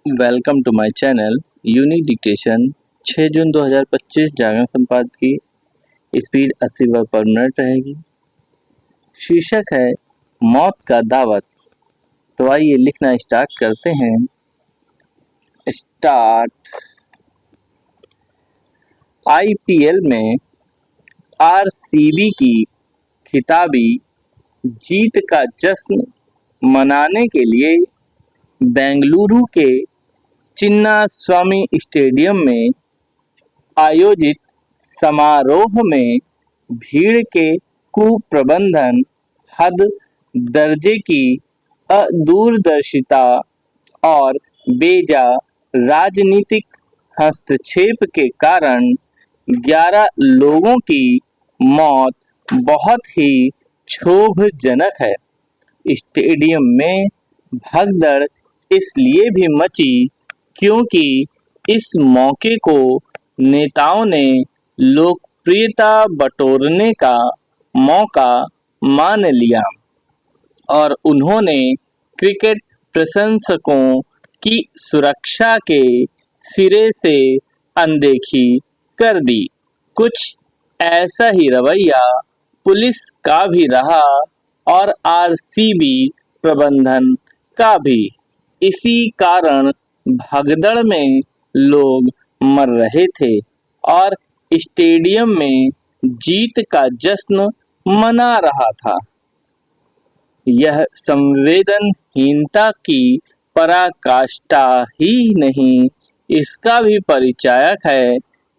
Welcome to my channel. Unique dictation 6 June 2025 Jagran संपादकीय। Speed 80 word पर minute रहेगी। शीर्षक है मौत का दावत। तो आइए लिखना स्टार्ट करते हैं। स्टार्ट। आईपीएल में आरसीबी की खिताबी जीत का जश्न मनाने के लिए बेंगलुरु के चिन्नास्वामी स्टेडियम में आयोजित समारोह में भीड़ के कुप्रबंधन, हद दर्जे की अदूरदर्शिता और बेजा राजनीतिक हस्तक्षेप के कारण 11 लोगों की मौत बहुत ही क्षोभजनक है। स्टेडियम में भगदड़ इसलिए भी मची क्योंकि इस मौके को नेताओं ने लोकप्रियता बटोरने का मौका मान लिया और उन्होंने क्रिकेट प्रशंसकों की सुरक्षा के सिरे से अनदेखी कर दी। कुछ ऐसा ही रवैया पुलिस का भी रहा और आरसीबी प्रबंधन का भी। इसी कारण भगदड़ में लोग मर रहे थे और स्टेडियम में जीत का जश्न मना रहा था। यह संवेदनहीनता की पराकाष्ठा ही नहीं, इसका भी परिचायक है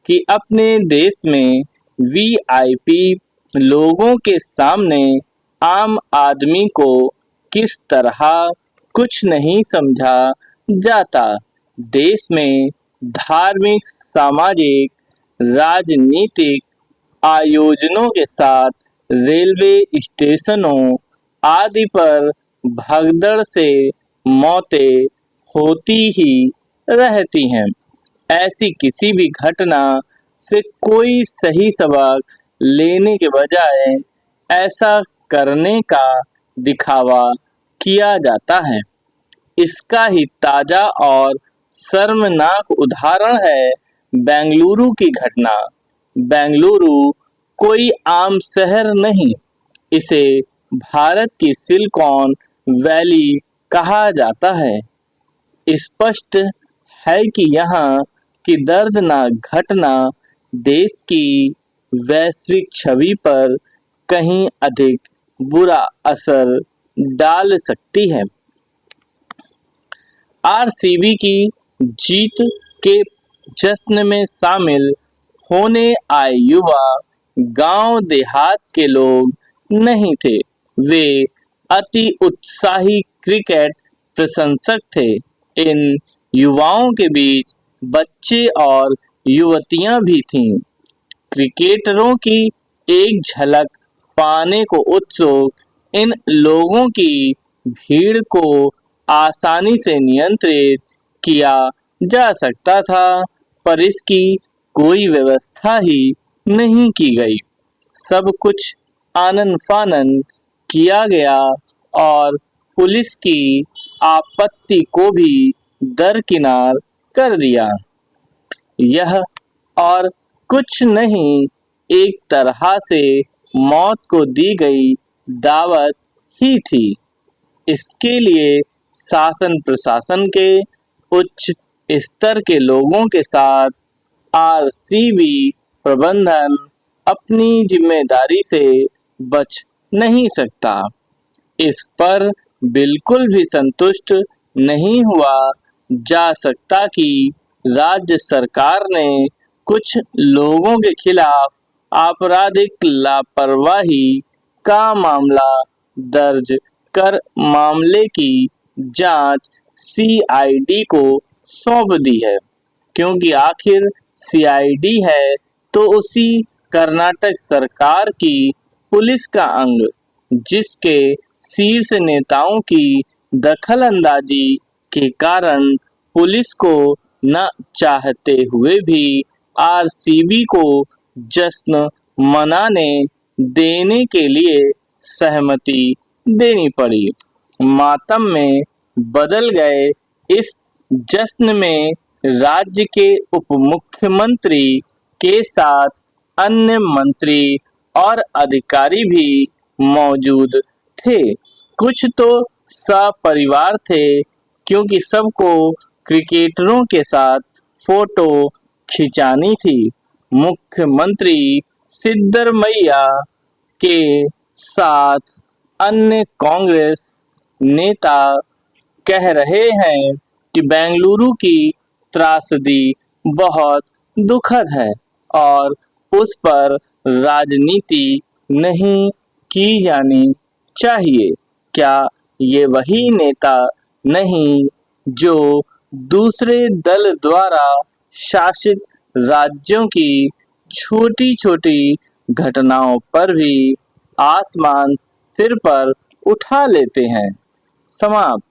कि अपने देश में वीआईपी लोगों के सामने आम आदमी को किस तरह कुछ नहीं समझा जाता। देश में धार्मिक, सामाजिक, राजनीतिक आयोजनों के साथ रेलवे स्टेशनों आदि पर भगदड़ से मौतें होती ही रहती हैं। ऐसी किसी भी घटना से कोई सही सबक लेने के बजाय ऐसा करने का दिखावा किया जाता है। इसका ही ताजा और शर्मनाक उदाहरण है बेंगलुरु की घटना। बेंगलुरु कोई आम शहर नहीं, इसे भारत की सिलिकॉन वैली कहा जाता है। स्पष्ट है कि यहाँ की दर्दनाक घटना देश की वैश्विक छवि पर कहीं अधिक बुरा असर डाल सकती है। आरसीबी की जीत के जश्न में शामिल होने आए युवा गांव देहात के लोग नहीं थे। वे अति उत्साही क्रिकेट प्रशंसक थे। इन युवाओं के बीच बच्चे और युवतियां भी थीं। क्रिकेटरों की एक झलक पाने को उत्सुक इन लोगों की भीड़ को आसानी से नियंत्रित किया जा सकता था, पर इसकी कोई व्यवस्था ही नहीं की गई। सब कुछ आनन फानन किया गया और पुलिस की आपत्ति को भी दरकिनार कर दिया। यह और कुछ नहीं, एक तरह से मौत को दी गई दावत ही थी। इसके लिए शासन प्रशासन के उच्च स्तर के लोगों के साथ आरसीबी प्रबंधन अपनी जिम्मेदारी से बच नहीं सकता। इस पर बिल्कुल भी संतुष्ट नहीं हुआ जा सकता कि राज्य सरकार ने कुछ लोगों के खिलाफ आपराधिक लापरवाही का मामला दर्ज कर मामले की जांच सीआईडी को सौंप दी है, क्योंकि आखिर सीआईडी है तो उसी कर्नाटक सरकार की पुलिस का अंग, जिसके शीर्ष नेताओं की दखलंदाजी के कारण पुलिस को न चाहते हुए भी आरसीबी को जश्न मनाने देने के लिए सहमति देनी पड़ी। मातम में बदल गए इस जश्न में राज्य के उप मुख्यमंत्री के साथ अन्य मंत्री और अधिकारी भी मौजूद थे। कुछ तो सपरिवार थे क्योंकि सबको क्रिकेटरों के साथ फोटो खिंचानी थी। मुख्यमंत्री सिद्धरमैया के साथ अन्य कांग्रेस नेता कह रहे हैं कि बेंगलुरु की त्रासदी बहुत दुखद है और उस पर राजनीति नहीं की जानी चाहिए। क्या ये वही नेता नहीं जो दूसरे दल द्वारा शासित राज्यों की छोटी-छोटी घटनाओं पर भी आसमान सिर पर उठा लेते हैं? समाप्त।